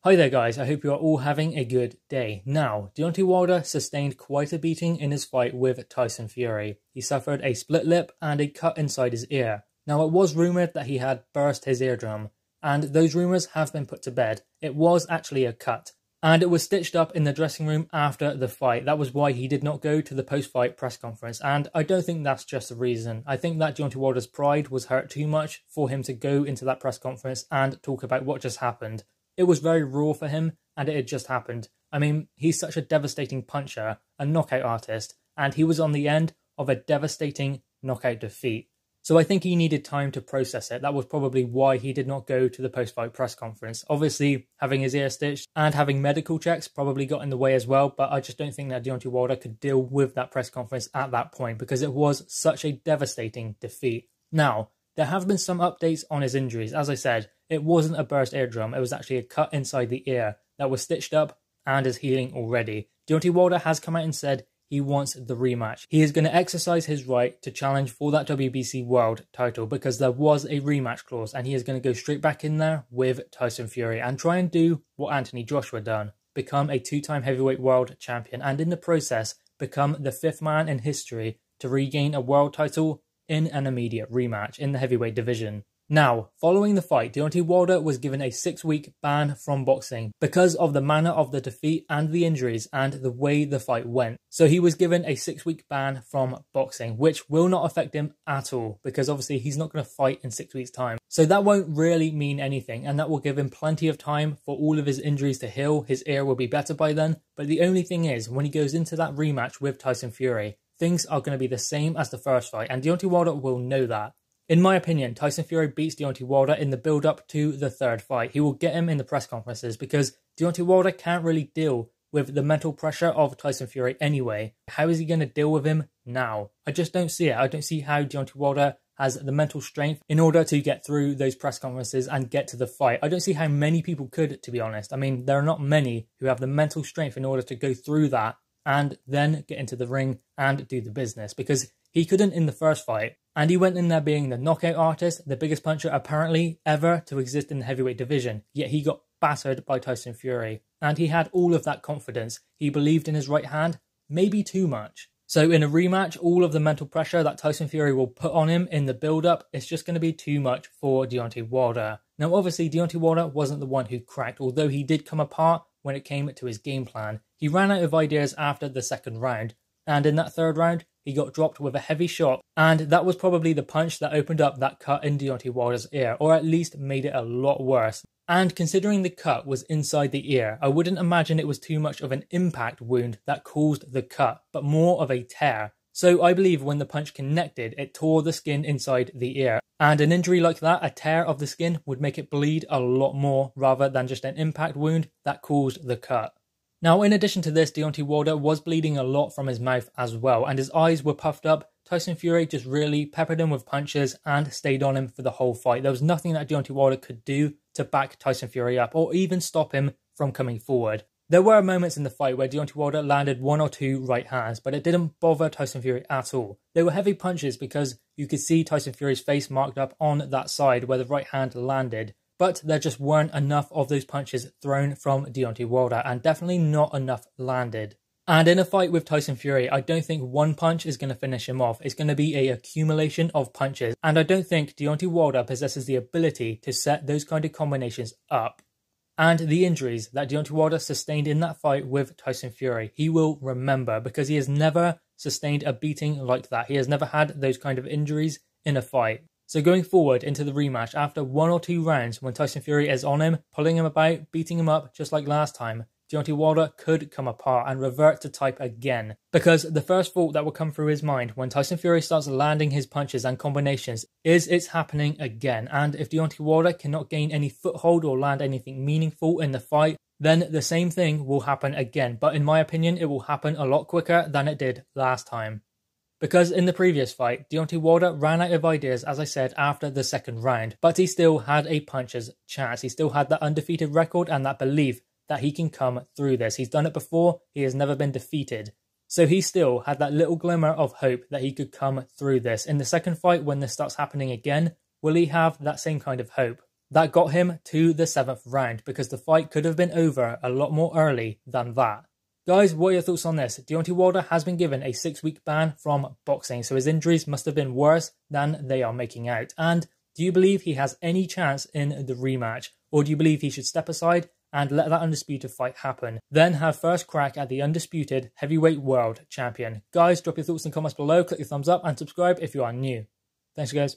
Hi there guys, I hope you are all having a good day. Now, Deontay Wilder sustained quite a beating in his fight with Tyson Fury. He suffered a split lip and a cut inside his ear. Now, it was rumoured that he had burst his eardrum, and those rumours have been put to bed. It was actually a cut, and it was stitched up in the dressing room after the fight. That was why he did not go to the post-fight press conference, and I don't think that's just the reason. I think that Deontay Wilder's pride was hurt too much for him to go into that press conference and talk about what just happened. It was very raw for him, and it had just happened. I mean, he's such a devastating puncher, a knockout artist, and he was on the end of a devastating knockout defeat. So I think he needed time to process it. That was probably why he did not go to the post-fight press conference. Obviously, having his ear stitched and having medical checks probably got in the way as well, but I just don't think that Deontay Wilder could deal with that press conference at that point because it was such a devastating defeat. Now, there have been some updates on his injuries. As I said, it wasn't a burst eardrum, it was actually a cut inside the ear that was stitched up and is healing already. Deontay Wilder has come out and said he wants the rematch. He is going to exercise his right to challenge for that WBC world title because there was a rematch clause, and he is going to go straight back in there with Tyson Fury and try and do what Anthony Joshua done, become a two-time heavyweight world champion, and in the process become the 5th man in history to regain a world title in an immediate rematch in the heavyweight division. Now, following the fight, Deontay Wilder was given a 6-week ban from boxing because of the manner of the defeat and the injuries and the way the fight went. So he was given a 6-week ban from boxing, which will not affect him at all because obviously he's not going to fight in 6 weeks' time. So that won't really mean anything, and that will give him plenty of time for all of his injuries to heal. His ear will be better by then. But the only thing is, when he goes into that rematch with Tyson Fury, things are going to be the same as the first fight, and Deontay Wilder will know that. In my opinion, Tyson Fury beats Deontay Wilder in the build-up to the third fight. He will get him in the press conferences because Deontay Wilder can't really deal with the mental pressure of Tyson Fury anyway. How is he going to deal with him now? I just don't see it. I don't see how Deontay Wilder has the mental strength in order to get through those press conferences and get to the fight. I don't see how many people could, to be honest. I mean, there are not many who have the mental strength in order to go through that and then get into the ring and do the business, because he couldn't in the first fight, and he went in there being the knockout artist, the biggest puncher apparently ever to exist in the heavyweight division, yet he got battered by Tyson Fury, and he had all of that confidence. He believed in his right hand, maybe too much. So in a rematch, all of the mental pressure that Tyson Fury will put on him in the build-up is just going to be too much for Deontay Wilder. Now obviously Deontay Wilder wasn't the one who cracked, although he did come apart when it came to his game plan. He ran out of ideas after the second round, and in that third round, he got dropped with a heavy shot, and that was probably the punch that opened up that cut in Deontay Wilder's ear, or at least made it a lot worse. And considering the cut was inside the ear, I wouldn't imagine it was too much of an impact wound that caused the cut, but more of a tear. So I believe when the punch connected, it tore the skin inside the ear. And an injury like that, a tear of the skin, would make it bleed a lot more rather than just an impact wound that caused the cut. Now, in addition to this, Deontay Wilder was bleeding a lot from his mouth as well, and his eyes were puffed up. Tyson Fury just really peppered him with punches and stayed on him for the whole fight. There was nothing that Deontay Wilder could do to back Tyson Fury up or even stop him from coming forward. There were moments in the fight where Deontay Wilder landed 1 or 2 right hands, but it didn't bother Tyson Fury at all. They were heavy punches because you could see Tyson Fury's face marked up on that side where the right hand landed. But there just weren't enough of those punches thrown from Deontay Wilder, and definitely not enough landed. And in a fight with Tyson Fury, I don't think one punch is going to finish him off. It's going to be an accumulation of punches, and I don't think Deontay Wilder possesses the ability to set those kind of combinations up. And the injuries that Deontay Wilder sustained in that fight with Tyson Fury, he will remember, because he has never sustained a beating like that. He has never had those kind of injuries in a fight. So going forward into the rematch, after 1 or 2 rounds, when Tyson Fury is on him, pulling him about, beating him up just like last time, Deontay Wilder could come apart and revert to type again. Because the first thought that will come through his mind when Tyson Fury starts landing his punches and combinations is it's happening again. And if Deontay Wilder cannot gain any foothold or land anything meaningful in the fight, then the same thing will happen again. But in my opinion, it will happen a lot quicker than it did last time. Because in the previous fight, Deontay Wilder ran out of ideas, as I said, after the second round, but he still had a puncher's chance. He still had that undefeated record and that belief that he can come through this. He's done it before, he has never been defeated. So he still had that little glimmer of hope that he could come through this. In the second fight, when this starts happening again, will he have that same kind of hope? that got him to the 7th round, because the fight could have been over a lot more early than that. Guys, what are your thoughts on this? Deontay Wilder has been given a 6-week ban from boxing, so his injuries must have been worse than they are making out. And do you believe he has any chance in the rematch? Or do you believe he should step aside and let that undisputed fight happen, then have first crack at the undisputed heavyweight world champion? Guys, drop your thoughts in the comments below, click your thumbs up and subscribe if you are new. Thanks guys.